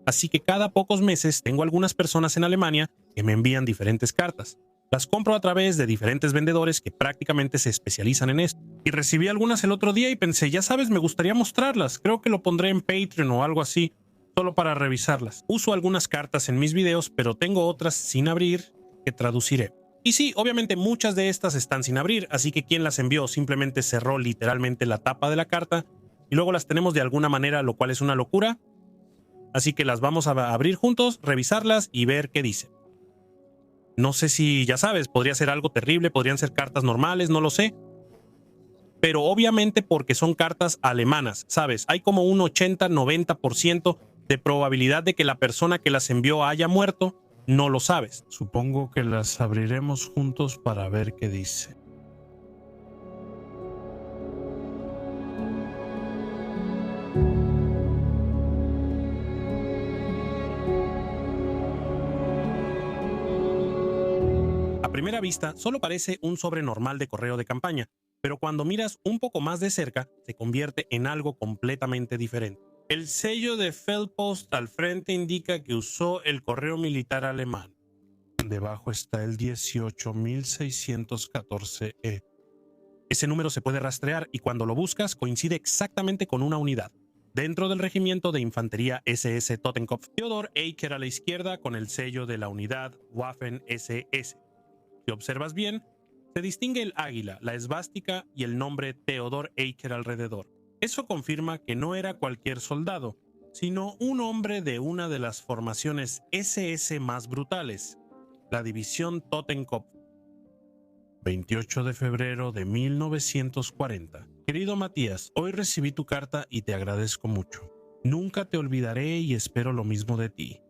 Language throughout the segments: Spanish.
así que cada pocos meses tengo algunas personas en Alemania que me envían diferentes cartas. Las compro a través de diferentes vendedores que prácticamente se especializan en esto. Y recibí algunas el otro día y pensé, ya sabes, me gustaría mostrarlas. Creo que lo pondré en Patreon o algo así, solo para revisarlas. Uso algunas cartas en mis videos, pero tengo otras sin abrir que traduciré. Y sí, obviamente muchas de estas están sin abrir, así que quien las envió simplemente cerró literalmente la tapa de la carta y luego las tenemos de alguna manera, lo cual es una locura. Así que las vamos a abrir juntos, revisarlas y ver qué dice. No sé si, ya sabes, podría ser algo terrible, podrían ser cartas normales, no lo sé. Pero obviamente porque son cartas alemanas, ¿sabes? Hay como un 80-90% de probabilidad de que la persona que las envió haya muerto. No lo sabes. Supongo que las abriremos juntos para ver qué dice. A primera vista, solo parece un sobre normal de correo de campaña, pero cuando miras un poco más de cerca, se convierte en algo completamente diferente. El sello de Feldpost al frente indica que usó el correo militar alemán. Debajo está el 18614E. Ese número se puede rastrear y cuando lo buscas coincide exactamente con una unidad. Dentro del regimiento de infantería SS Totenkopf, Theodor Eicher a la izquierda con el sello de la unidad Waffen SS. Si observas bien, se distingue el águila, la esvástica y el nombre Theodor Eicher alrededor. Eso confirma que no era cualquier soldado, sino un hombre de una de las formaciones SS más brutales, la división Totenkopf. 28 de febrero de 1940. Querido Matías, hoy recibí tu carta y te agradezco mucho. Nunca te olvidaré y espero lo mismo de ti.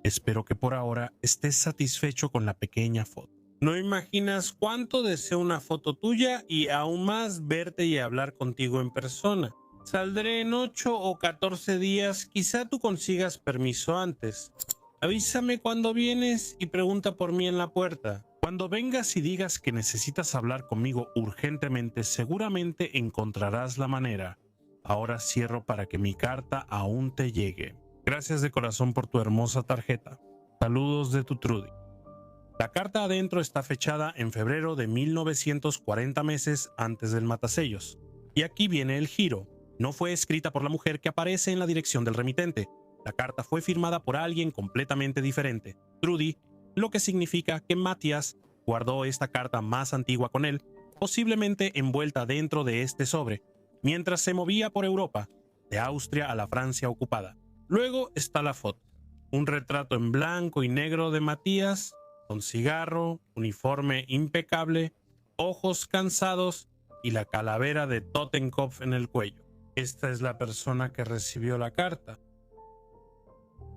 Espero que por ahora estés satisfecho con la pequeña foto. No imaginas cuánto deseo una foto tuya y aún más verte y hablar contigo en persona. Saldré en 8 o 14 días, quizá tú consigas permiso antes. Avísame cuando vienes y pregunta por mí en la puerta. Cuando vengas y digas que necesitas hablar conmigo urgentemente, seguramente encontrarás la manera. Ahora cierro para que mi carta aún te llegue. Gracias de corazón por tu hermosa tarjeta. Saludos de tu Trudy. La carta adentro está fechada en febrero de 1940, meses antes del matasellos. Y aquí viene el giro. No fue escrita por la mujer que aparece en la dirección del remitente. La carta fue firmada por alguien completamente diferente, Trudy, lo que significa que Matías guardó esta carta más antigua con él, posiblemente envuelta dentro de este sobre, mientras se movía por Europa, de Austria a la Francia ocupada. Luego está la foto, un retrato en blanco y negro de Matías, con cigarro, uniforme impecable, ojos cansados y la calavera de Totenkopf en el cuello. Esta es la persona que recibió la carta.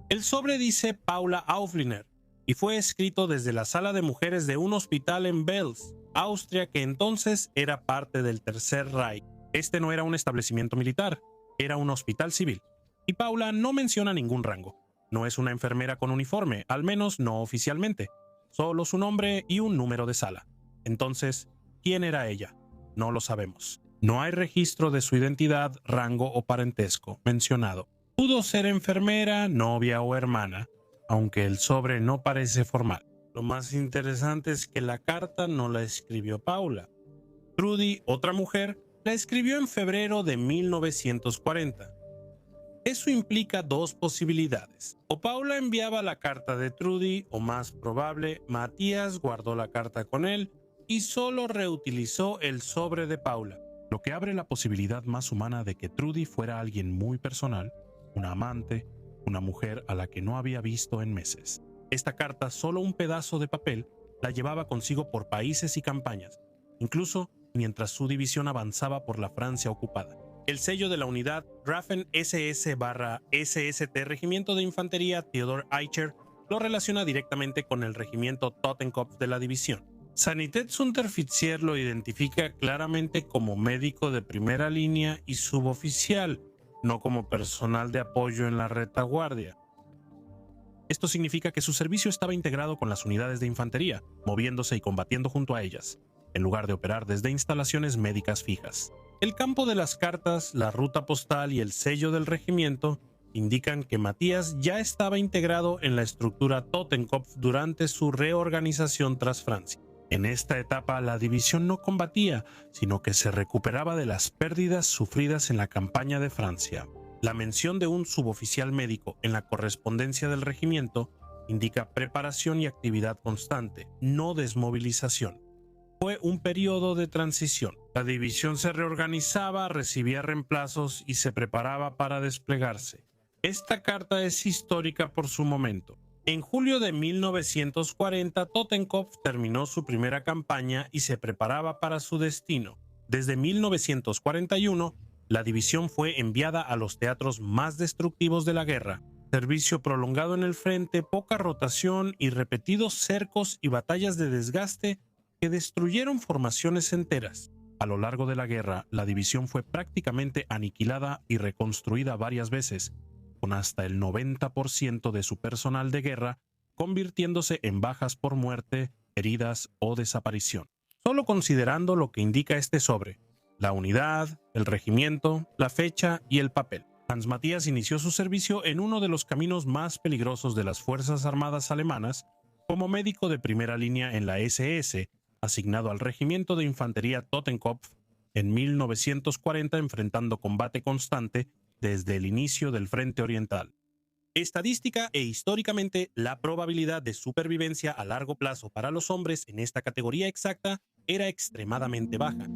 El sobre dice Paula Aufliner y fue escrito desde la sala de mujeres de un hospital en Wels, Austria, que entonces era parte del Tercer Reich. Este no era un establecimiento militar, era un hospital civil. Y Paula no menciona ningún rango. No es una enfermera con uniforme, al menos no oficialmente. Solo su nombre y un número de sala. Entonces, ¿quién era ella? No lo sabemos. No hay registro de su identidad, rango o parentesco mencionado. Pudo ser enfermera, novia o hermana, aunque el sobre no parece formal. Lo más interesante es que la carta no la escribió Paula. Trudy, otra mujer, la escribió en febrero de 1940. Eso implica dos posibilidades. O Paula enviaba la carta de Trudy, o más probable, Matías guardó la carta con él y solo reutilizó el sobre de Paula, lo que abre la posibilidad más humana de que Trudy fuera alguien muy personal, una amante, una mujer a la que no había visto en meses. Esta carta, solo un pedazo de papel, la llevaba consigo por países y campañas, incluso mientras su división avanzaba por la Francia ocupada. El sello de la unidad Waffen SS/SST Regimiento de Infantería Theodor Eicher lo relaciona directamente con el regimiento Totenkopf de la división. Sanitätsunteroffizier lo identifica claramente como médico de primera línea y suboficial, no como personal de apoyo en la retaguardia. Esto significa que su servicio estaba integrado con las unidades de infantería, moviéndose y combatiendo junto a ellas, en lugar de operar desde instalaciones médicas fijas. El campo de las cartas, la ruta postal y el sello del regimiento indican que Matías ya estaba integrado en la estructura Totenkopf durante su reorganización tras Francia. En esta etapa la división no combatía, sino que se recuperaba de las pérdidas sufridas en la campaña de Francia. La mención de un suboficial médico en la correspondencia del regimiento indica preparación y actividad constante, no desmovilización. Fue un periodo de transición. La división se reorganizaba, recibía reemplazos y se preparaba para desplegarse. Esta carta es histórica por su momento. En julio de 1940, Totenkopf terminó su primera campaña y se preparaba para su destino. Desde 1941, la división fue enviada a los teatros más destructivos de la guerra. Servicio prolongado en el frente, poca rotación y repetidos cercos y batallas de desgaste que destruyeron formaciones enteras. A lo largo de la guerra, la división fue prácticamente aniquilada y reconstruida varias veces, con hasta el 90% de su personal de guerra convirtiéndose en bajas por muerte, heridas o desaparición. Solo considerando lo que indica este sobre, la unidad, el regimiento, la fecha y el papel. Hans Matías inició su servicio en uno de los caminos más peligrosos de las Fuerzas Armadas alemanas como médico de primera línea en la SS, asignado al regimiento de infantería Totenkopf en 1940, enfrentando combate constante desde el inicio del Frente Oriental. Estadística e históricamente, la probabilidad de supervivencia a largo plazo para los hombres en esta categoría exacta era extremadamente baja.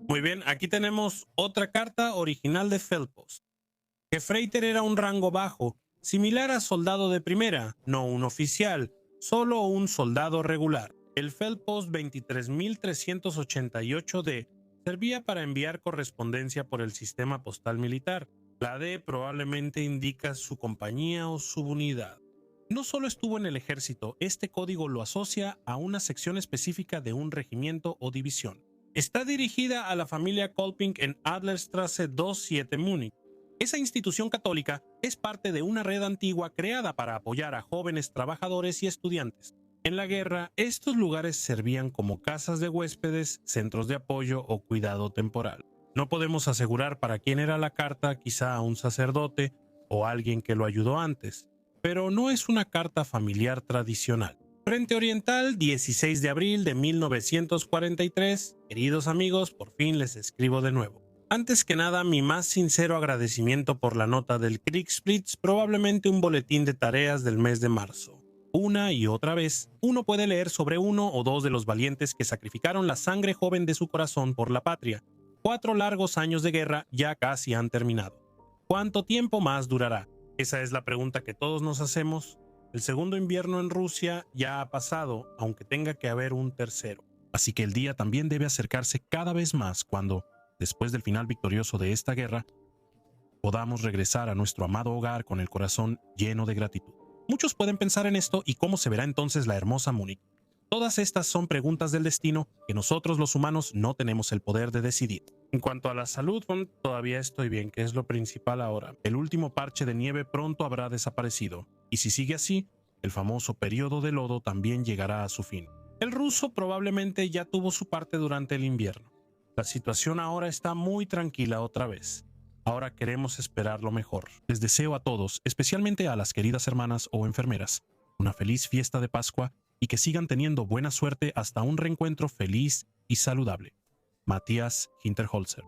Muy bien, aquí tenemos otra carta original de Feldpost. Gefreiter era un rango bajo, similar a soldado de primera, no un oficial, solo un soldado regular. El Feldpost 23388D servía para enviar correspondencia por el sistema postal militar. La D probablemente indica su compañía o subunidad. No solo estuvo en el ejército, este código lo asocia a una sección específica de un regimiento o división. Está dirigida a la familia Kolping en Adlerstrasse 27 Múnich. Esa institución católica es parte de una red antigua creada para apoyar a jóvenes trabajadores y estudiantes. En la guerra, estos lugares servían como casas de huéspedes, centros de apoyo o cuidado temporal. No podemos asegurar para quién era la carta, quizá a un sacerdote o alguien que lo ayudó antes, pero no es una carta familiar tradicional. Frente Oriental, 16 de abril de 1943. Queridos amigos, por fin les escribo de nuevo. Antes que nada, mi más sincero agradecimiento por la nota del Kriegsblitz, probablemente un boletín de tareas del mes de marzo. Una y otra vez, uno puede leer sobre uno o dos de los valientes que sacrificaron la sangre joven de su corazón por la patria. 4 largos años de guerra ya casi han terminado. ¿Cuánto tiempo más durará? Esa es la pregunta que todos nos hacemos. El segundo invierno en Rusia ya ha pasado, aunque tenga que haber un tercero. Así que el día también debe acercarse cada vez más cuando, después del final victorioso de esta guerra, podamos regresar a nuestro amado hogar con el corazón lleno de gratitud. Muchos pueden pensar en esto y cómo se verá entonces la hermosa Múnich. Todas estas son preguntas del destino que nosotros los humanos no tenemos el poder de decidir. En cuanto a la salud, todavía estoy bien, que es lo principal ahora. El último parche de nieve pronto habrá desaparecido, y si sigue así, el famoso periodo de lodo también llegará a su fin. El ruso probablemente ya tuvo su parte durante el invierno. La situación ahora está muy tranquila otra vez. Ahora queremos esperar lo mejor. Les deseo a todos, especialmente a las queridas hermanas o enfermeras, una feliz fiesta de Pascua y que sigan teniendo buena suerte hasta un reencuentro feliz y saludable. Matías Hinterholzer.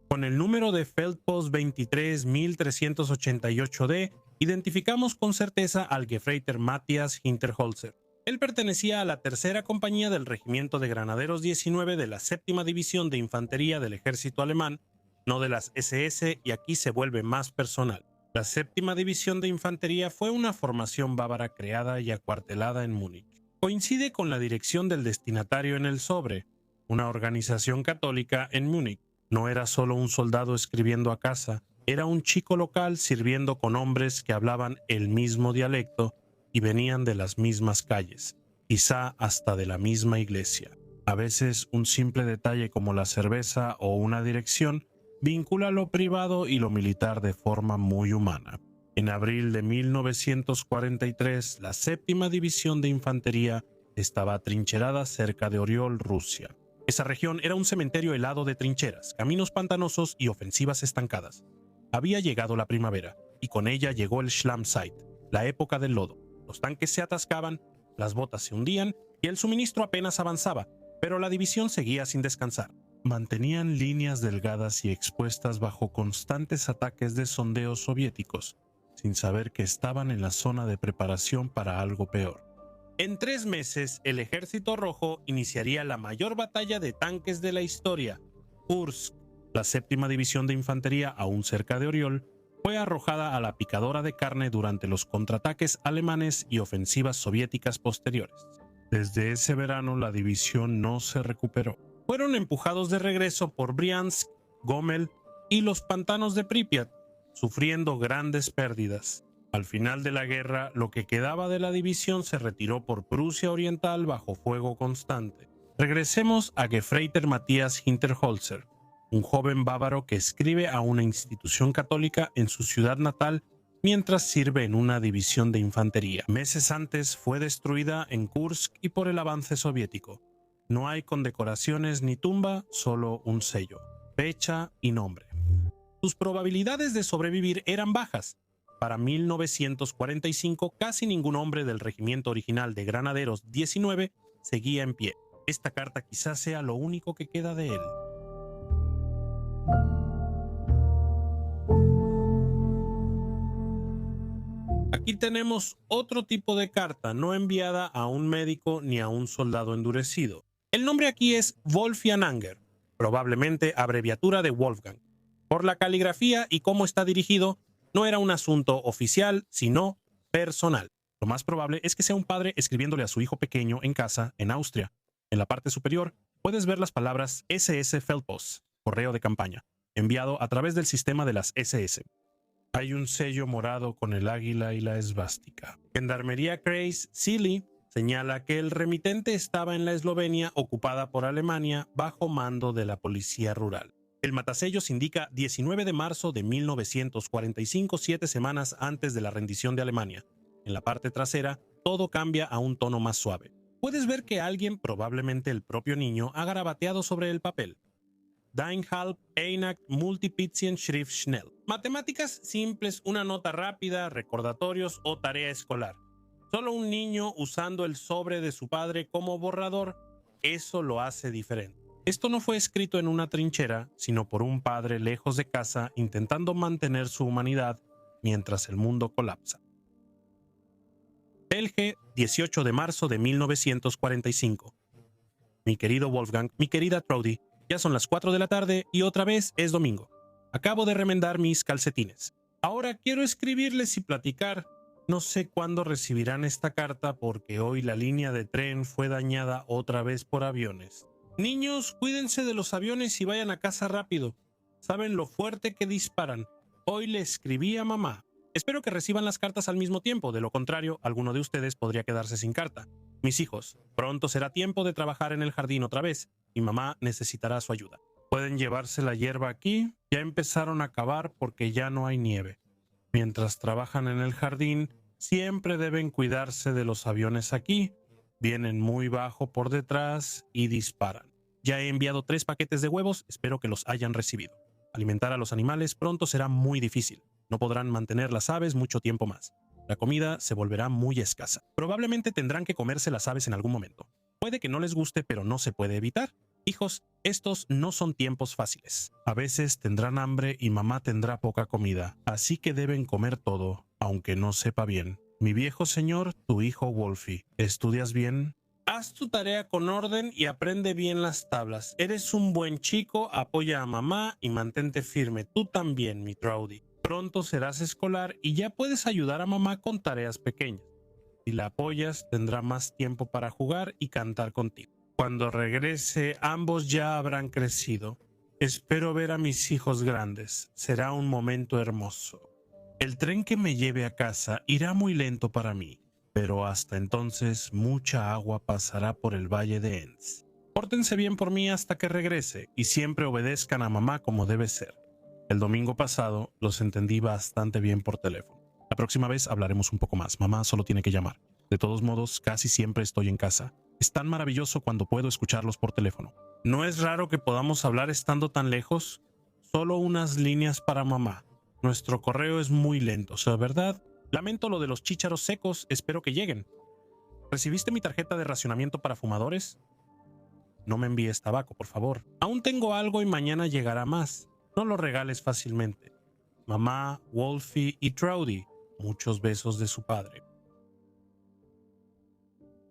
Con el número de Feldpost 23388D, identificamos con certeza al Gefreiter Matías Hinterholzer. Él pertenecía a la tercera compañía del Regimiento de Granaderos 19 de la séptima División de Infantería del Ejército Alemán, no de las SS, y aquí se vuelve más personal. La séptima División de Infantería fue una formación bávara creada y acuartelada en Múnich. Coincide con la dirección del destinatario en el sobre, una organización católica en Múnich. No era solo un soldado escribiendo a casa, era un chico local sirviendo con hombres que hablaban el mismo dialecto y venían de las mismas calles, quizá hasta de la misma iglesia. A veces un simple detalle como la cerveza o una dirección vincula lo privado y lo militar de forma muy humana. En abril de 1943, la 7ª División de Infantería estaba atrincherada cerca de Oriol, Rusia. Esa región era un cementerio helado de trincheras, caminos pantanosos y ofensivas estancadas. Había llegado la primavera, y con ella llegó el Schlammzeit, la época del lodo. Los tanques se atascaban, las botas se hundían y el suministro apenas avanzaba, pero la división seguía sin descansar. Mantenían líneas delgadas y expuestas bajo constantes ataques de sondeos soviéticos, sin saber que estaban en la zona de preparación para algo peor. En 3 meses, el Ejército Rojo iniciaría la mayor batalla de tanques de la historia. Kursk, la 7ª División de Infantería, aún cerca de Oriol, fue arrojada a la picadora de carne durante los contraataques alemanes y ofensivas soviéticas posteriores. Desde ese verano, la división no se recuperó. Fueron empujados de regreso por Briansk, Gomel y los pantanos de Pripyat, sufriendo grandes pérdidas. Al final de la guerra, lo que quedaba de la división se retiró por Prusia Oriental bajo fuego constante. Regresemos a Gefreiter Matthias Hinterholzer, un joven bávaro que escribe a una institución católica en su ciudad natal mientras sirve en una división de infantería. Meses antes fue destruida en Kursk y por el avance soviético. No hay condecoraciones ni tumba, solo un sello, fecha y nombre. Sus probabilidades de sobrevivir eran bajas. Para 1945, casi ningún hombre del regimiento original de Granaderos 19 seguía en pie. Esta carta quizás sea lo único que queda de él. Aquí tenemos otro tipo de carta, no enviada a un médico ni a un soldado endurecido. El nombre aquí es Wolfgang Anger, probablemente abreviatura de Wolfgang. Por la caligrafía y cómo está dirigido, no era un asunto oficial, sino personal. Lo más probable es que sea un padre escribiéndole a su hijo pequeño en casa, en Austria. En la parte superior puedes ver las palabras SS Feldpost, correo de campaña, enviado a través del sistema de las SS. Hay un sello morado con el águila y la esvástica. Gendarmería Kreis Silly señala que el remitente estaba en la Eslovenia ocupada por Alemania bajo mando de la policía rural. El matasellos indica 19 de marzo de 1945, 7 semanas antes de la rendición de Alemania. En la parte trasera, todo cambia a un tono más suave. Puedes ver que alguien, probablemente el propio niño, ha garabateado sobre el papel. Dein Halb Einakt Multiplizieren Schrift Schnell. Matemáticas simples, una nota rápida, recordatorios o tarea escolar. Solo un niño usando el sobre de su padre como borrador, eso lo hace diferente. Esto no fue escrito en una trinchera, sino por un padre lejos de casa intentando mantener su humanidad mientras el mundo colapsa. Elge, 18 de marzo de 1945. Mi querido Wolfgang, mi querida Trudy, ya son las 4 de la tarde y otra vez es domingo. Acabo de remendar mis calcetines. Ahora quiero escribirles y platicar. No sé cuándo recibirán esta carta porque hoy la línea de tren fue dañada otra vez por aviones. Niños, cuídense de los aviones y vayan a casa rápido. Saben lo fuerte que disparan. Hoy le escribí a mamá. Espero que reciban las cartas al mismo tiempo, de lo contrario, alguno de ustedes podría quedarse sin carta. Mis hijos, pronto será tiempo de trabajar en el jardín otra vez, y mamá necesitará su ayuda. Pueden llevarse la hierba aquí, ya empezaron a cavar porque ya no hay nieve. Mientras trabajan en el jardín, siempre deben cuidarse de los aviones aquí. Vienen muy bajo por detrás y disparan. Ya he enviado 3 paquetes de huevos, espero que los hayan recibido. Alimentar a los animales pronto será muy difícil. No podrán mantener las aves mucho tiempo más. La comida se volverá muy escasa. Probablemente tendrán que comerse las aves en algún momento. Puede que no les guste, pero no se puede evitar. Hijos, estos no son tiempos fáciles. A veces tendrán hambre y mamá tendrá poca comida, así que deben comer todo, aunque no sepa bien. Mi viejo señor, tu hijo Wolfie, ¿estudias bien? Haz tu tarea con orden y aprende bien las tablas. Eres un buen chico, apoya a mamá y mantente firme. Tú también, mi Trudy. Pronto serás escolar y ya puedes ayudar a mamá con tareas pequeñas. Si la apoyas, tendrá más tiempo para jugar y cantar contigo. Cuando regrese, ambos ya habrán crecido. Espero ver a mis hijos grandes. Será un momento hermoso. El tren que me lleve a casa irá muy lento para mí, pero hasta entonces mucha agua pasará por el valle de Enns. Pórtense bien por mí hasta que regrese y siempre obedezcan a mamá como debe ser. El domingo pasado los entendí bastante bien por teléfono. La próxima vez hablaremos un poco más. Mamá solo tiene que llamar. De todos modos, casi siempre estoy en casa. Es tan maravilloso cuando puedo escucharlos por teléfono. No es raro que podamos hablar estando tan lejos. Solo unas líneas para mamá. Nuestro correo es muy lento, ¿verdad? Lamento lo de los chícharos secos. Espero que lleguen. ¿Recibiste mi tarjeta de racionamiento para fumadores? No me envíes tabaco, por favor. Aún tengo algo y mañana llegará más. No lo regales fácilmente. Mamá, Wolfie y Troudy. Muchos besos de su padre.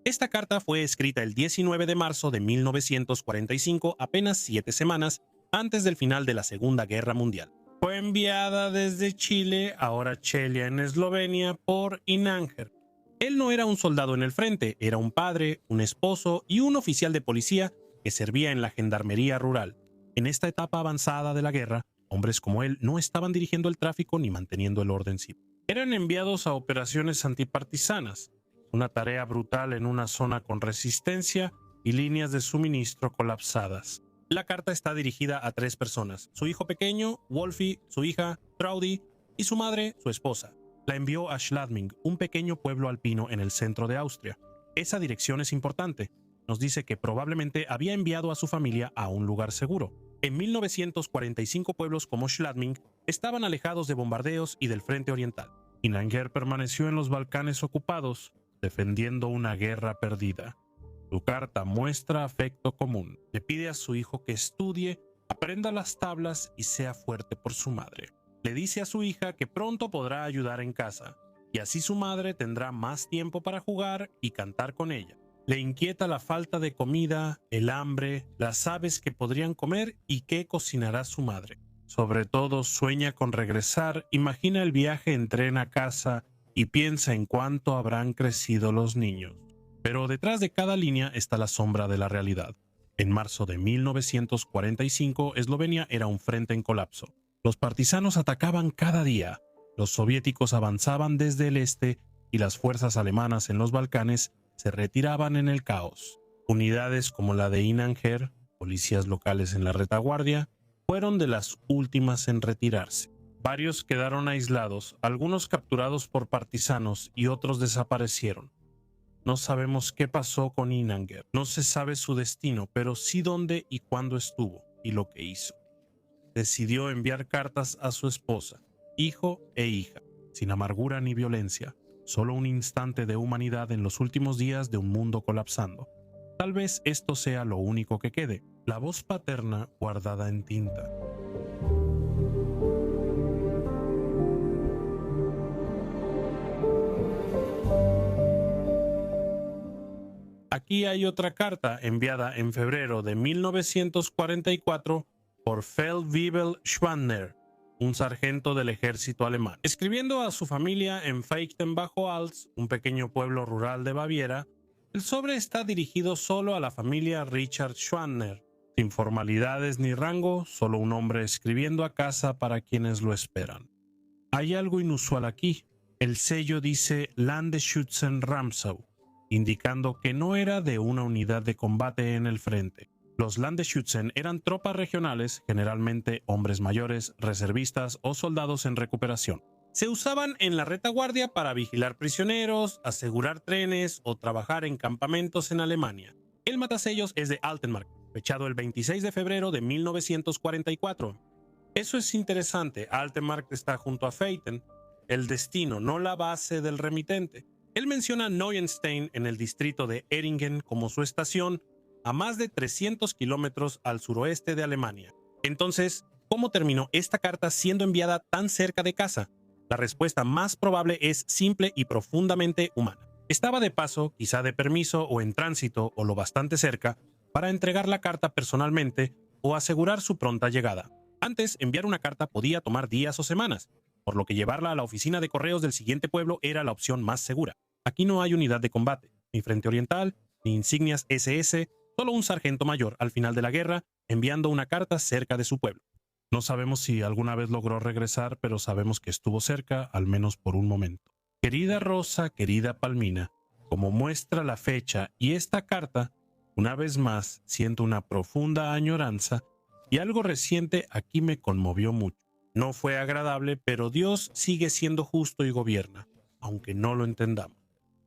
Esta carta fue escrita el 19 de marzo de 1945, apenas 7 semanas antes del final de la Segunda Guerra Mundial. Fue enviada desde Chile, ahora Chelia en Eslovenia, por Inanger. Él no era un soldado en el frente, era un padre, un esposo y un oficial de policía que servía en la gendarmería rural. En esta etapa avanzada de la guerra, hombres como él no estaban dirigiendo el tráfico ni manteniendo el orden civil. Eran enviados a operaciones antipartisanas, una tarea brutal en una zona con resistencia y líneas de suministro colapsadas. La carta está dirigida a 3 personas: su hijo pequeño, Wolfie, su hija, Troudy, y su madre, su esposa. La envió a Schladming, un pequeño pueblo alpino en el centro de Austria. Esa dirección es importante. Nos dice que probablemente había enviado a su familia a un lugar seguro. En 1945 pueblos como Schladming estaban alejados de bombardeos y del frente oriental. Inanger permaneció en los Balcanes ocupados, defendiendo una guerra perdida. Su carta muestra afecto común. Le pide a su hijo que estudie, aprenda las tablas y sea fuerte por su madre. Le dice a su hija que pronto podrá ayudar en casa, y así su madre tendrá más tiempo para jugar y cantar con ella. Le inquieta la falta de comida, el hambre, las aves que podrían comer y qué cocinará su madre. Sobre todo sueña con regresar, imagina el viaje en tren a casa y piensa en cuánto habrán crecido los niños. Pero detrás de cada línea está la sombra de la realidad. En marzo de 1945, Eslovenia era un frente en colapso. Los partisanos atacaban cada día, los soviéticos avanzaban desde el este y las fuerzas alemanas en los Balcanes se retiraban en el caos. Unidades como la de Inanger, policías locales en la retaguardia, fueron de las últimas en retirarse. Varios quedaron aislados, algunos capturados por partisanos y otros desaparecieron. No sabemos qué pasó con Inanger, no se sabe su destino, pero sí dónde y cuándo estuvo y lo que hizo. Decidió enviar cartas a su esposa, hijo e hija, sin amargura ni violencia, solo un instante de humanidad en los últimos días de un mundo colapsando. Tal vez esto sea lo único que quede, la voz paterna guardada en tinta. Aquí hay otra carta enviada en febrero de 1944 por Feldwebel Schwanner, un sargento del ejército alemán. Escribiendo a su familia en Feichten bajo Alz, un pequeño pueblo rural de Baviera, el sobre está dirigido solo a la familia Richard Schwanner, sin formalidades ni rango, solo un hombre escribiendo a casa para quienes lo esperan. Hay algo inusual aquí. El sello dice Landesschützen Ramsau, indicando que no era de una unidad de combate en el frente. Los Landesschützen eran tropas regionales, generalmente hombres mayores, reservistas o soldados en recuperación. Se usaban en la retaguardia para vigilar prisioneros, asegurar trenes o trabajar en campamentos en Alemania. El matasellos es de Altenmark, fechado el 26 de febrero de 1944. Eso es interesante, Altenmark está junto a Feichten, el destino, no la base del remitente. Él menciona Neuenstein en el distrito de Ehringen como su estación, a más de 300 kilómetros al suroeste de Alemania. Entonces, ¿cómo terminó esta carta siendo enviada tan cerca de casa? La respuesta más probable es simple y profundamente humana. Estaba de paso, quizá de permiso o en tránsito o lo bastante cerca, para entregar la carta personalmente o asegurar su pronta llegada. Antes, enviar una carta podía tomar días o semanas, por lo que llevarla a la oficina de correos del siguiente pueblo era la opción más segura. Aquí no hay unidad de combate, ni frente oriental, ni insignias SS, solo un sargento mayor al final de la guerra enviando una carta cerca de su pueblo. No sabemos si alguna vez logró regresar, pero sabemos que estuvo cerca, al menos por un momento. Querida Rosa, querida Palmina, como muestra la fecha y esta carta, una vez más siento una profunda añoranza y algo reciente aquí me conmovió mucho. No fue agradable, pero Dios sigue siendo justo y gobierna, aunque no lo entendamos.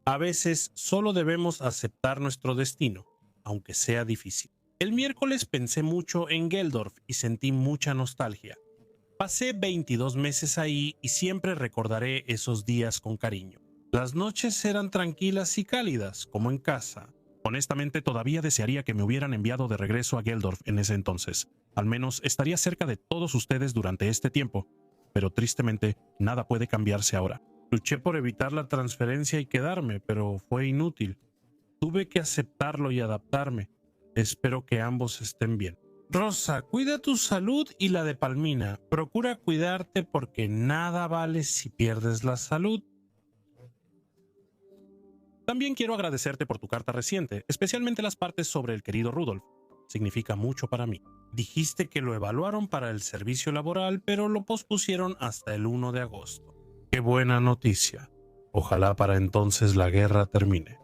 A veces solo debemos aceptar nuestro destino, aunque sea difícil. El miércoles pensé mucho en Geldorf y sentí mucha nostalgia. Pasé 22 meses ahí y siempre recordaré esos días con cariño. Las noches eran tranquilas y cálidas, como en casa. Honestamente, todavía desearía que me hubieran enviado de regreso a Geldorf en ese entonces. Al menos estaría cerca de todos ustedes durante este tiempo. Pero tristemente, nada puede cambiarse ahora. Luché por evitar la transferencia y quedarme, pero fue inútil. Tuve que aceptarlo y adaptarme. Espero que ambos estén bien. Rosa, cuida tu salud y la de Palmina. Procura cuidarte porque nada vale si pierdes la salud. También quiero agradecerte por tu carta reciente, especialmente las partes sobre el querido Rudolf. Significa mucho para mí. Dijiste que lo evaluaron para el servicio laboral, pero lo pospusieron hasta el 1 de agosto. Qué buena noticia. Ojalá para entonces la guerra termine.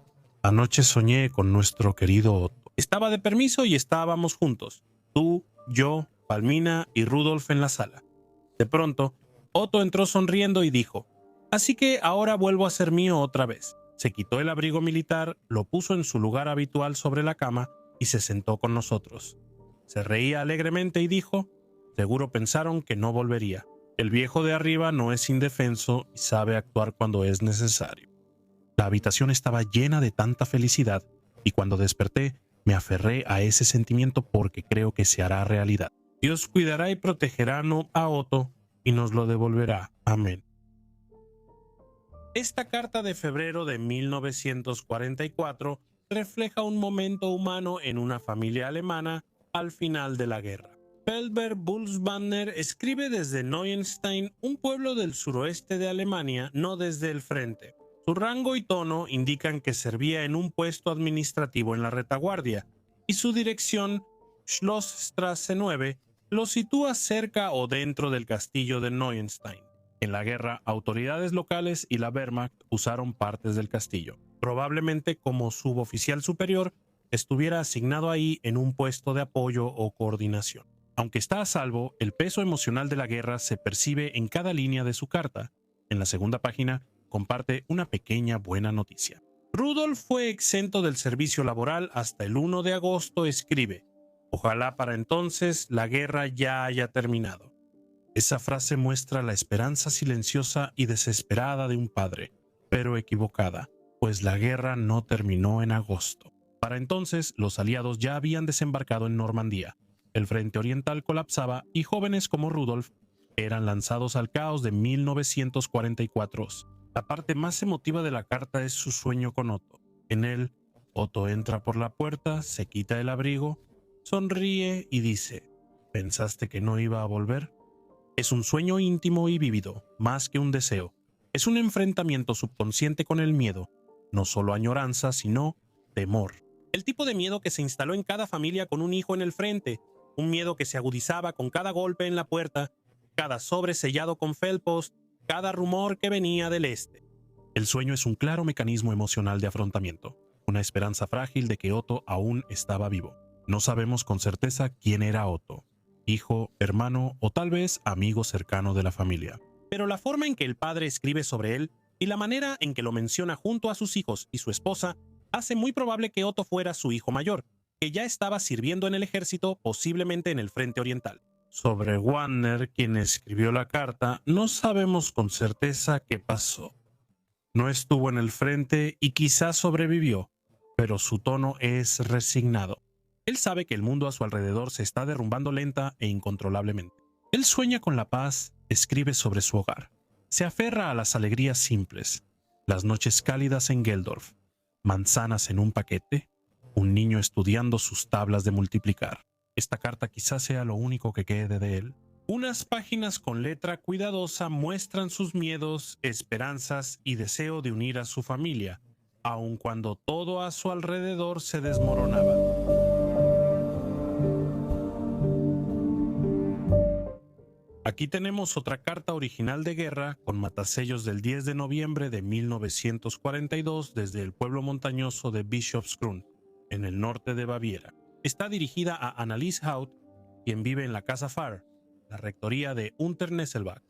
Anoche soñé con nuestro querido Otto. Estaba de permiso y estábamos juntos. Tú, yo, Palmina y Rudolf en la sala. De pronto, Otto entró sonriendo y dijo: «Así que ahora vuelvo a ser mío otra vez». Se quitó el abrigo militar, lo puso en su lugar habitual sobre la cama y se sentó con nosotros. Se reía alegremente y dijo: «Seguro pensaron que no volvería. El viejo de arriba no es indefenso y sabe actuar cuando es necesario». La habitación estaba llena de tanta felicidad y cuando desperté me aferré a ese sentimiento porque creo que se hará realidad. Dios cuidará y protegerá a Otto y nos lo devolverá. Amén. Esta carta de febrero de 1944 refleja un momento humano en una familia alemana al final de la guerra. Feldberg Bulsbanner escribe desde Neuenstein, un pueblo del suroeste de Alemania, no desde el frente. Su rango y tono indican que servía en un puesto administrativo en la retaguardia, y su dirección, Schlossstraße 9, lo sitúa cerca o dentro del castillo de Neuenstein. En la guerra, autoridades locales y la Wehrmacht usaron partes del castillo. Probablemente como suboficial superior, estuviera asignado ahí en un puesto de apoyo o coordinación. Aunque está a salvo, el peso emocional de la guerra se percibe en cada línea de su carta. En la segunda página, comparte una pequeña buena noticia. Rudolf fue exento del servicio laboral hasta el 1 de agosto, escribe: «Ojalá para entonces la guerra ya haya terminado». Esa frase muestra la esperanza silenciosa y desesperada de un padre, pero equivocada, pues la guerra no terminó en agosto. Para entonces, los aliados ya habían desembarcado en Normandía. El frente oriental colapsaba y jóvenes como Rudolf eran lanzados al caos de 1944. La parte más emotiva de la carta es su sueño con Otto. En él, Otto entra por la puerta, se quita el abrigo, sonríe y dice: «¿Pensaste que no iba a volver?». Es un sueño íntimo y vívido, más que un deseo. Es un enfrentamiento subconsciente con el miedo, no solo añoranza, sino temor. El tipo de miedo que se instaló en cada familia con un hijo en el frente, un miedo que se agudizaba con cada golpe en la puerta, cada sobre sellado con felpos, cada rumor que venía del este. El sueño es un claro mecanismo emocional de afrontamiento, una esperanza frágil de que Otto aún estaba vivo. No sabemos con certeza quién era Otto, hijo, hermano o tal vez amigo cercano de la familia. Pero la forma en que el padre escribe sobre él y la manera en que lo menciona junto a sus hijos y su esposa hace muy probable que Otto fuera su hijo mayor, que ya estaba sirviendo en el ejército, posiblemente en el frente oriental. Sobre Wagner, quien escribió la carta, no sabemos con certeza qué pasó. No estuvo en el frente y quizás sobrevivió, pero su tono es resignado. Él sabe que el mundo a su alrededor se está derrumbando lenta e incontrolablemente. Él sueña con la paz, escribe sobre su hogar. Se aferra a las alegrías simples, las noches cálidas en Geldorf, manzanas en un paquete, un niño estudiando sus tablas de multiplicar. Esta carta quizás sea lo único que quede de él. Unas páginas con letra cuidadosa muestran sus miedos, esperanzas y deseo de unir a su familia, aun cuando todo a su alrededor se desmoronaba. Aquí tenemos otra carta original de guerra con matasellos del 10 de noviembre de 1942 desde el pueblo montañoso de Bischofsgrund, en el norte de Baviera. Está dirigida a Annelies Haut, quien vive en la casa Farr. la rectoría de Unternesselbach,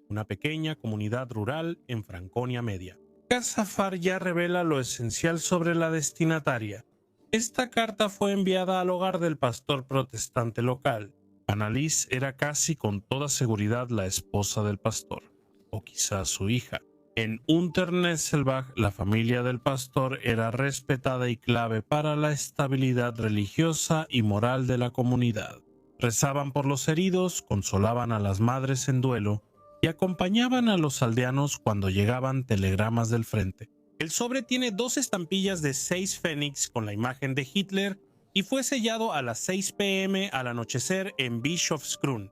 una pequeña comunidad rural en Franconia Media. Caspar ya revela lo esencial sobre la destinataria. Esta carta fue enviada al hogar del pastor protestante local. Annelies era casi con toda seguridad la esposa del pastor, o quizás su hija. En Unternesselbach, la familia del pastor era respetada y clave para la estabilidad religiosa y moral de la comunidad. Rezaban por los heridos, consolaban a las madres en duelo y acompañaban a los aldeanos cuando llegaban telegramas del frente. El sobre tiene 2 estampillas de 6 fénix con la imagen de Hitler y fue sellado a las 6 p.m. al anochecer en Bischofsgrün.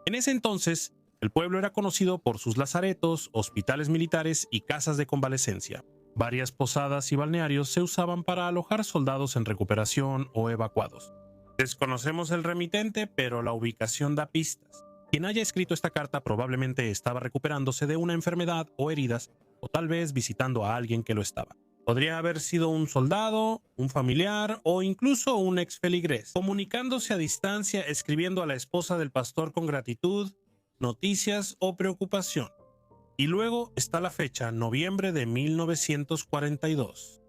En ese entonces, el pueblo era conocido por sus lazaretos, hospitales militares y casas de convalecencia. Varias posadas y balnearios se usaban para alojar soldados en recuperación o evacuados. Desconocemos el remitente, pero la ubicación da pistas. Quien haya escrito esta carta probablemente estaba recuperándose de una enfermedad o heridas, o tal vez visitando a alguien que lo estaba. Podría haber sido un soldado, un familiar o incluso un exfeligrés, comunicándose a distancia, escribiendo a la esposa del pastor con gratitud, noticias o preocupación. Y luego está la fecha, noviembre de 1942.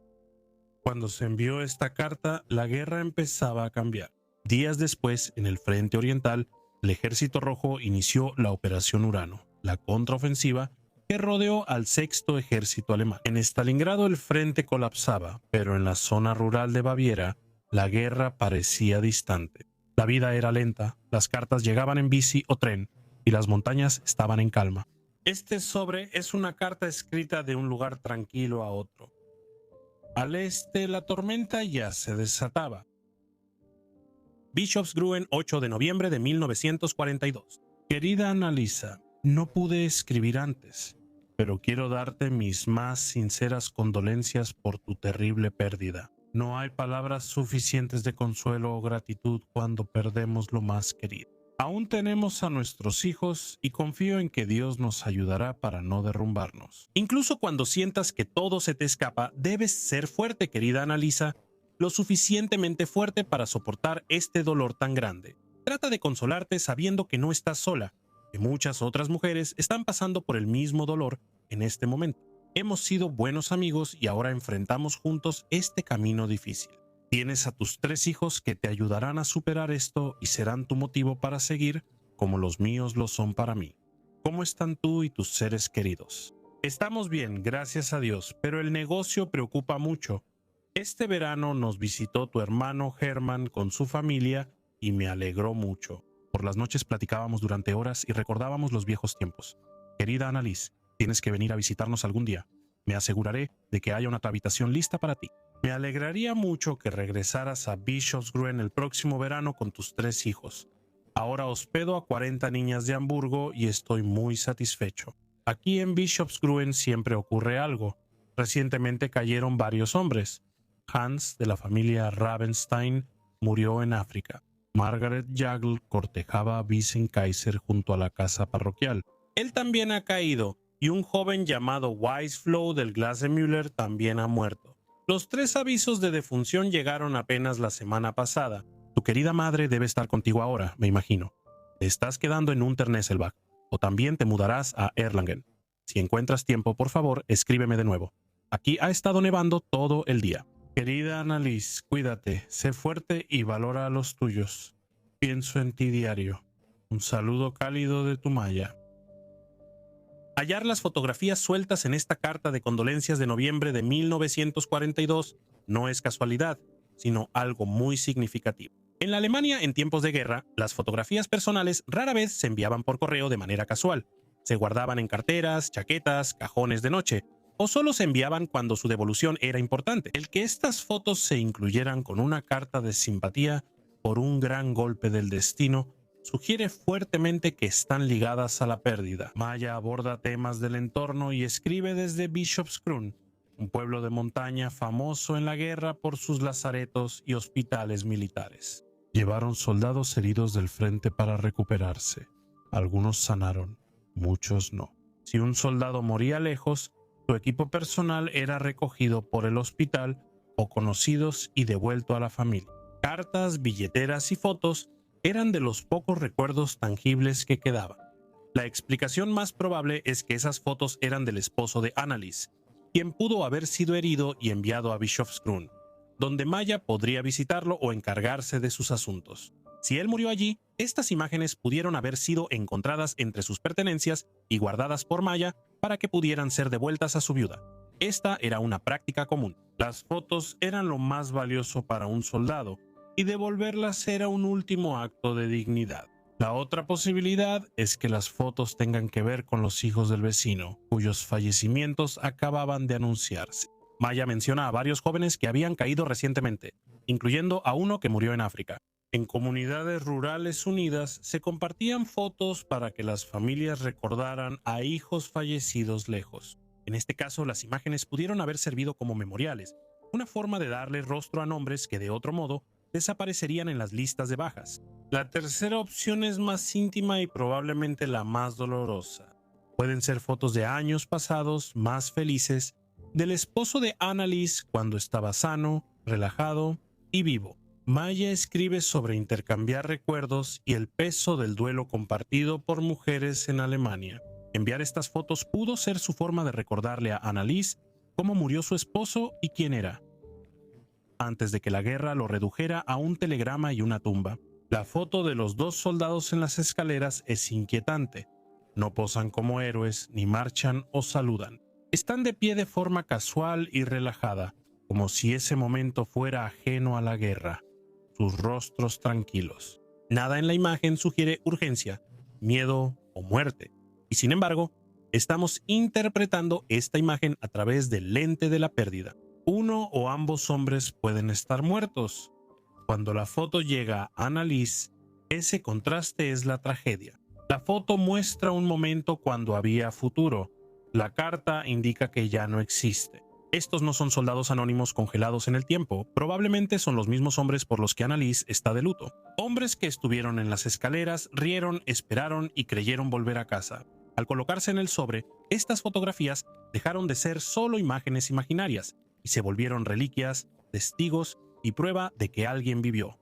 Cuando se envió esta carta, la guerra empezaba a cambiar. Días después, en el frente oriental, el Ejército Rojo inició la Operación Urano, la contraofensiva que rodeó al Sexto Ejército Alemán. En Stalingrado el frente colapsaba, pero en la zona rural de Baviera, la guerra parecía distante. La vida era lenta, las cartas llegaban en bici o tren, y las montañas estaban en calma. Este sobre es una carta escrita de un lugar tranquilo a otro. Al este, la tormenta ya se desataba. Bischofsgrün, 8 de noviembre de 1942. Querida Annalisa, no pude escribir antes, pero quiero darte mis más sinceras condolencias por tu terrible pérdida. No hay palabras suficientes de consuelo o gratitud cuando perdemos lo más querido. Aún tenemos a nuestros hijos y confío en que Dios nos ayudará para no derrumbarnos. Incluso cuando sientas que todo se te escapa, debes ser fuerte, querida Annalisa, lo suficientemente fuerte para soportar este dolor tan grande. Trata de consolarte sabiendo que no estás sola, que muchas otras mujeres están pasando por el mismo dolor en este momento. Hemos sido buenos amigos y ahora enfrentamos juntos este camino difícil. Tienes a tus 3 hijos que te ayudarán a superar esto y serán tu motivo para seguir, como los míos lo son para mí. ¿Cómo están tú y tus seres queridos? Estamos bien, gracias a Dios, pero el negocio preocupa mucho. Este verano nos visitó tu hermano Hermann con su familia y me alegró mucho. Por las noches platicábamos durante horas y recordábamos los viejos tiempos. Querida Annalise, tienes que venir a visitarnos algún día. Me aseguraré de que haya una habitación lista para ti. Me alegraría mucho que regresaras a Bischofsgrün el próximo verano con tus 3 hijos. Ahora hospedo a 40 niñas de Hamburgo y estoy muy satisfecho. Aquí en Bischofsgrün siempre ocurre algo. Recientemente cayeron varios hombres. Hans, de la familia Ravenstein, murió en África. Margaret Jagl cortejaba a Wiesenkaiser junto a la casa parroquial. Él también ha caído, y un joven llamado Weisflow del Glasemüller también ha muerto. Los 3 avisos de defunción llegaron apenas la semana pasada. Tu querida madre debe estar contigo ahora, me imagino. Te estás quedando en Unternesselbach, o también te mudarás a Erlangen. Si encuentras tiempo, por favor, escríbeme de nuevo. Aquí ha estado nevando todo el día. Querida Annalise, cuídate, sé fuerte y valora a los tuyos. Pienso en ti diario. Un saludo cálido de tu Maya. Hallar las fotografías sueltas en esta carta de condolencias de noviembre de 1942 no es casualidad, sino algo muy significativo. En la Alemania en tiempos de guerra, las fotografías personales rara vez se enviaban por correo de manera casual. Se guardaban en carteras, chaquetas, cajones de noche, o solo se enviaban cuando su devolución era importante. El que estas fotos se incluyeran con una carta de simpatía por un gran golpe del destino sugiere fuertemente que están ligadas a la pérdida. Maya aborda temas del entorno y escribe desde Bischofsgrün, un pueblo de montaña famoso en la guerra por sus lazaretos y hospitales militares. Llevaron soldados heridos del frente para recuperarse. Algunos sanaron, muchos no. Si un soldado moría lejos, su equipo personal era recogido por el hospital o conocidos y devuelto a la familia. Cartas, billeteras y fotos eran de los pocos recuerdos tangibles que quedaban. La explicación más probable es que esas fotos eran del esposo de Annalise, quien pudo haber sido herido y enviado a Bischofsgrund, donde Maya podría visitarlo o encargarse de sus asuntos. Si él murió allí, estas imágenes pudieron haber sido encontradas entre sus pertenencias y guardadas por Maya para que pudieran ser devueltas a su viuda. Esta era una práctica común. Las fotos eran lo más valioso para un soldado, y devolverlas era un último acto de dignidad. La otra posibilidad es que las fotos tengan que ver con los hijos del vecino, cuyos fallecimientos acababan de anunciarse. Maya menciona a varios jóvenes que habían caído recientemente, incluyendo a uno que murió en África. En comunidades rurales unidas se compartían fotos para que las familias recordaran a hijos fallecidos lejos. En este caso, las imágenes pudieron haber servido como memoriales, una forma de darle rostro a nombres que de otro modo desaparecerían en las listas de bajas. La tercera opción es más íntima y probablemente la más dolorosa. Pueden ser fotos de años pasados, más felices, del esposo de Annalise cuando estaba sano, relajado y vivo. Maya escribe sobre intercambiar recuerdos y el peso del duelo compartido por mujeres en Alemania. Enviar estas fotos pudo ser su forma de recordarle a Annalise cómo murió su esposo y quién era, antes de que la guerra lo redujera a un telegrama y una tumba. La foto de los dos soldados en las escaleras es inquietante. No posan como héroes, ni marchan o saludan. Están de pie de forma casual y relajada, como si ese momento fuera ajeno a la guerra. Sus rostros tranquilos. Nada en la imagen sugiere urgencia, miedo o muerte. Y sin embargo, estamos interpretando esta imagen a través del lente de la pérdida. Uno o ambos hombres pueden estar muertos. Cuando la foto llega a Annalise, ese contraste es la tragedia. La foto muestra un momento cuando había futuro. La carta indica que ya no existe. Estos no son soldados anónimos congelados en el tiempo, probablemente son los mismos hombres por los que Annalise está de luto. Hombres que estuvieron en las escaleras, rieron, esperaron y creyeron volver a casa. Al colocarse en el sobre, estas fotografías dejaron de ser solo imágenes imaginarias y se volvieron reliquias, testigos y prueba de que alguien vivió.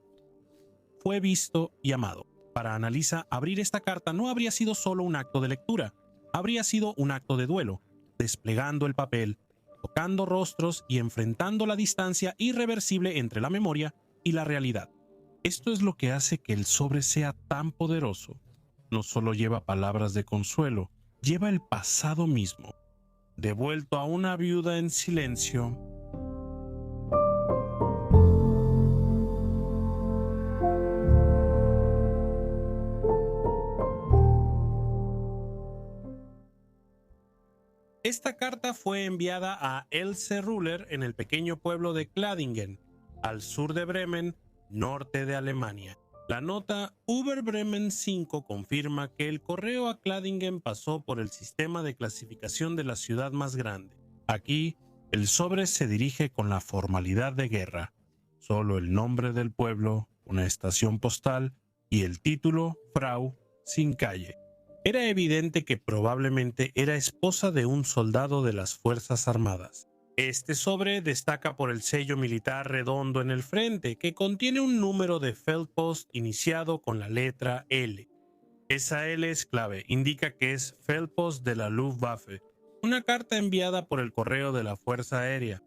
Fue visto y amado. Para Annalisa, abrir esta carta no habría sido solo un acto de lectura, habría sido un acto de duelo, desplegando el papel, tocando rostros y enfrentando la distancia irreversible entre la memoria y la realidad. Esto es lo que hace que el sobre sea tan poderoso. No solo lleva palabras de consuelo, lleva el pasado mismo, devuelto a una viuda en silencio. Esta carta fue enviada a Else Ruller en el pequeño pueblo de Kladingen, al sur de Bremen, norte de Alemania. La nota Uber Bremen 5 confirma que el correo a Kladingen pasó por el sistema de clasificación de la ciudad más grande. Aquí, el sobre se dirige con la formalidad de guerra. Solo el nombre del pueblo, una estación postal y el título Frau sin calle. Era evidente que probablemente era esposa de un soldado de las Fuerzas Armadas. Este sobre destaca por el sello militar redondo en el frente, que contiene un número de Feldpost iniciado con la letra L. Esa L es clave, indica que es Feldpost de la Luftwaffe, una carta enviada por el correo de la Fuerza Aérea.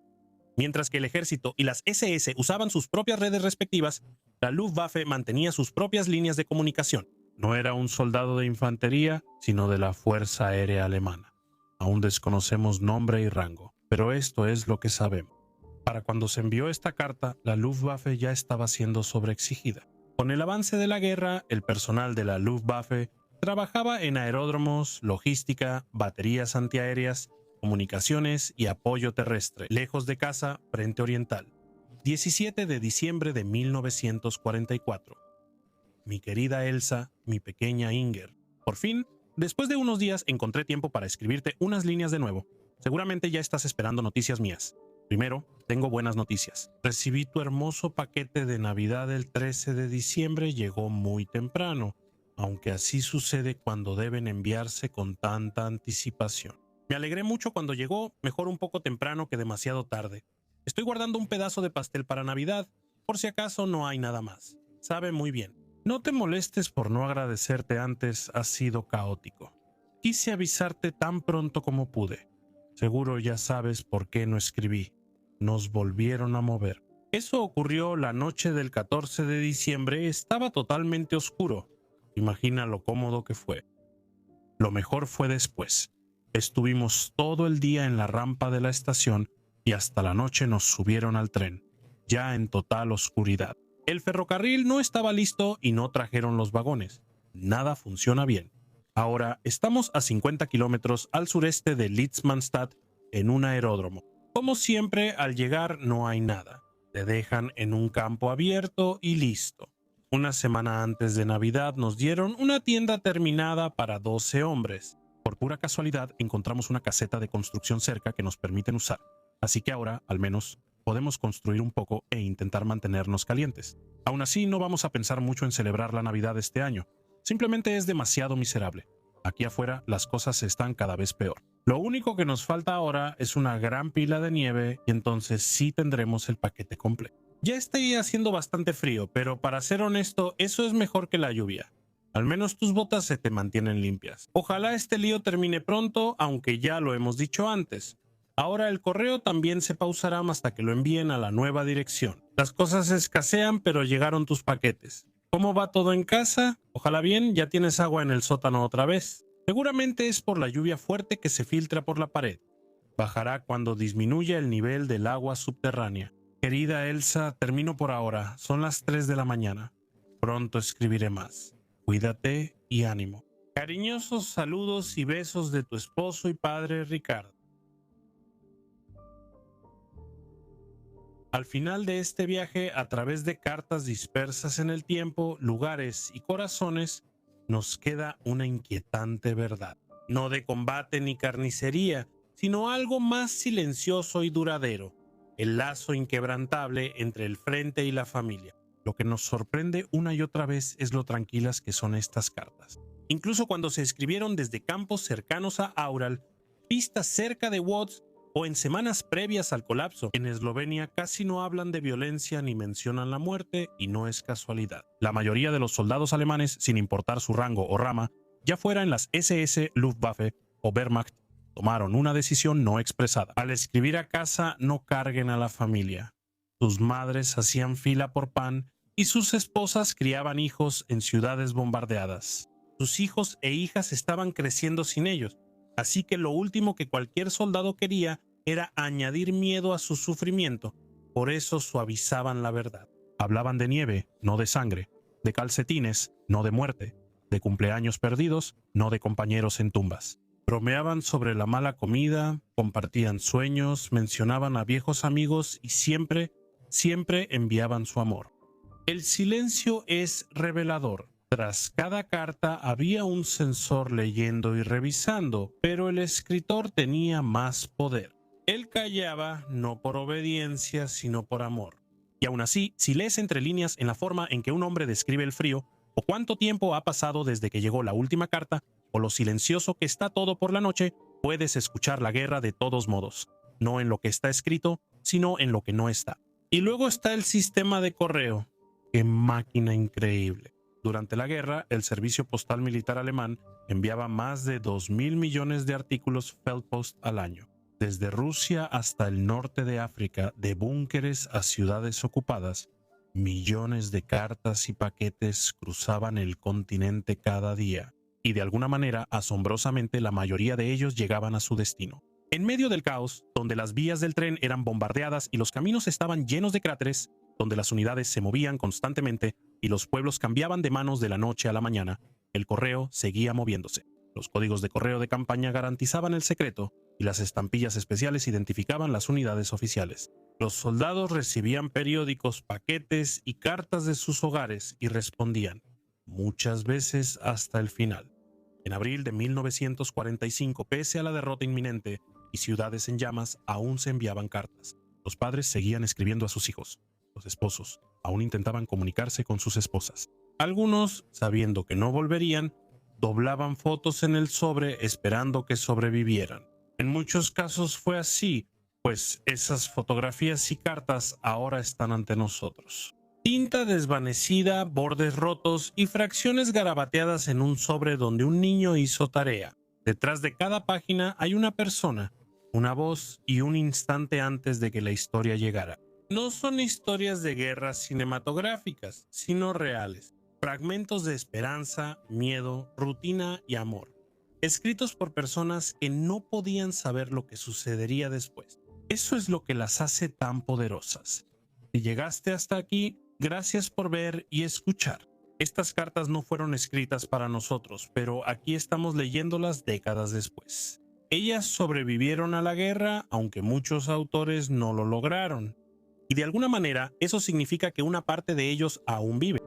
Mientras que el ejército y las SS usaban sus propias redes respectivas, la Luftwaffe mantenía sus propias líneas de comunicación. No era un soldado de infantería, sino de la Fuerza Aérea Alemana. Aún desconocemos nombre y rango, pero esto es lo que sabemos. Para cuando se envió esta carta, la Luftwaffe ya estaba siendo sobreexigida. Con el avance de la guerra, el personal de la Luftwaffe trabajaba en aeródromos, logística, baterías antiaéreas, comunicaciones y apoyo terrestre, lejos de casa, frente oriental. 17 de diciembre de 1944. Mi querida Elsa, mi pequeña Inger. Por fin, después de unos días encontré tiempo para escribirte unas líneas de nuevo. Seguramente ya estás esperando noticias mías. Primero, tengo buenas noticias. Recibí tu hermoso paquete de Navidad el 13 de diciembre, llegó muy temprano, aunque así sucede cuando deben enviarse con tanta anticipación. Me alegré mucho cuando llegó, mejor un poco temprano que demasiado tarde. Estoy guardando un pedazo de pastel para Navidad, por si acaso no hay nada más. Sabe muy bien. No te molestes por no agradecerte antes, ha sido caótico. Quise avisarte tan pronto como pude. Seguro ya sabes por qué no escribí. Nos volvieron a mover. Eso ocurrió la noche del 14 de diciembre. Estaba totalmente oscuro. Imagina lo cómodo que fue. Lo mejor fue después. Estuvimos todo el día en la rampa de la estación y hasta la noche nos subieron al tren, ya en total oscuridad. El ferrocarril no estaba listo y no trajeron los vagones. Nada funciona bien. Ahora estamos a 50 kilómetros al sureste de Litzmannstadt en un aeródromo. Como siempre, al llegar no hay nada. Te dejan en un campo abierto y listo. Una semana antes de Navidad nos dieron una tienda terminada para 12 hombres. Por pura casualidad encontramos una caseta de construcción cerca que nos permiten usar. Así que ahora, al menos, podemos construir un poco e intentar mantenernos calientes. Aún así, no vamos a pensar mucho en celebrar la Navidad este año. Simplemente es demasiado miserable. Aquí afuera las cosas están cada vez peor. Lo único que nos falta ahora es una gran pila de nieve y entonces sí tendremos el paquete completo. Ya está haciendo bastante frío, pero para ser honesto, eso es mejor que la lluvia. Al menos tus botas se te mantienen limpias. Ojalá este lío termine pronto, aunque ya lo hemos dicho antes. Ahora el correo también se pausará hasta que lo envíen a la nueva dirección. Las cosas escasean, pero llegaron tus paquetes. ¿Cómo va todo en casa? Ojalá bien, ya tienes agua en el sótano otra vez. Seguramente es por la lluvia fuerte que se filtra por la pared. Bajará cuando disminuya el nivel del agua subterránea. Querida Elsa, termino por ahora. Son las 3 de la mañana. Pronto escribiré más. Cuídate y ánimo. Cariñosos saludos y besos de tu esposo y padre Ricardo. Al final de este viaje, a través de cartas dispersas en el tiempo, lugares y corazones, nos queda una inquietante verdad. No de combate ni carnicería, sino algo más silencioso y duradero. El lazo inquebrantable entre el frente y la familia. Lo que nos sorprende una y otra vez es lo tranquilas que son estas cartas. Incluso cuando se escribieron desde campos cercanos a Aural, pistas cerca de Watts o en semanas previas al colapso, en Eslovenia casi no hablan de violencia ni mencionan la muerte, y no es casualidad. La mayoría de los soldados alemanes, sin importar su rango o rama, ya fuera en las SS, Luftwaffe o Wehrmacht, tomaron una decisión no expresada. Al escribir a casa, no carguen a la familia. Sus madres hacían fila por pan y sus esposas criaban hijos en ciudades bombardeadas. Sus hijos e hijas estaban creciendo sin ellos, así que lo último que cualquier soldado quería era añadir miedo a su sufrimiento. Por eso suavizaban la verdad. Hablaban de nieve, no de sangre, de calcetines, no de muerte, de cumpleaños perdidos, no de compañeros en tumbas. Bromeaban sobre la mala comida, compartían sueños, mencionaban a viejos amigos y siempre enviaban su amor. El silencio es revelador. Tras cada carta había un censor leyendo y revisando, pero el escritor tenía más poder. Él callaba no por obediencia, sino por amor. Y aún así, si lees entre líneas en la forma en que un hombre describe el frío, o cuánto tiempo ha pasado desde que llegó la última carta, o lo silencioso que está todo por la noche, puedes escuchar la guerra de todos modos, no en lo que está escrito, sino en lo que no está. Y luego está el sistema de correo. ¡Qué máquina increíble! Durante la guerra, el Servicio Postal Militar alemán enviaba más de 2.000 millones de artículos Feldpost al año. Desde Rusia hasta el norte de África, de búnkeres a ciudades ocupadas, millones de cartas y paquetes cruzaban el continente cada día. Y de alguna manera, asombrosamente, la mayoría de ellos llegaban a su destino. En medio del caos, donde las vías del tren eran bombardeadas y los caminos estaban llenos de cráteres, donde las unidades se movían constantemente y los pueblos cambiaban de manos de la noche a la mañana, el correo seguía moviéndose. Los códigos de correo de campaña garantizaban el secreto y las estampillas especiales identificaban las unidades oficiales. Los soldados recibían periódicos, paquetes y cartas de sus hogares y respondían, muchas veces hasta el final. En abril de 1945, pese a la derrota inminente y ciudades en llamas, aún se enviaban cartas. Los padres seguían escribiendo a sus hijos. Los esposos aún intentaban comunicarse con sus esposas. Algunos, sabiendo que no volverían, doblaban fotos en el sobre esperando que sobrevivieran. En muchos casos fue así, pues esas fotografías y cartas ahora están ante nosotros. Tinta desvanecida, bordes rotos y fracciones garabateadas en un sobre donde un niño hizo tarea. Detrás de cada página hay una persona, una voz y un instante antes de que la historia llegara. No son historias de guerras cinematográficas, sino reales. Fragmentos de esperanza, miedo, rutina y amor. Escritos por personas que no podían saber lo que sucedería después. Eso es lo que las hace tan poderosas. Si llegaste hasta aquí, gracias por ver y escuchar. Estas cartas no fueron escritas para nosotros, pero aquí estamos leyéndolas décadas después. Ellas sobrevivieron a la guerra, aunque muchos autores no lo lograron. Y de alguna manera, eso significa que una parte de ellos aún vive.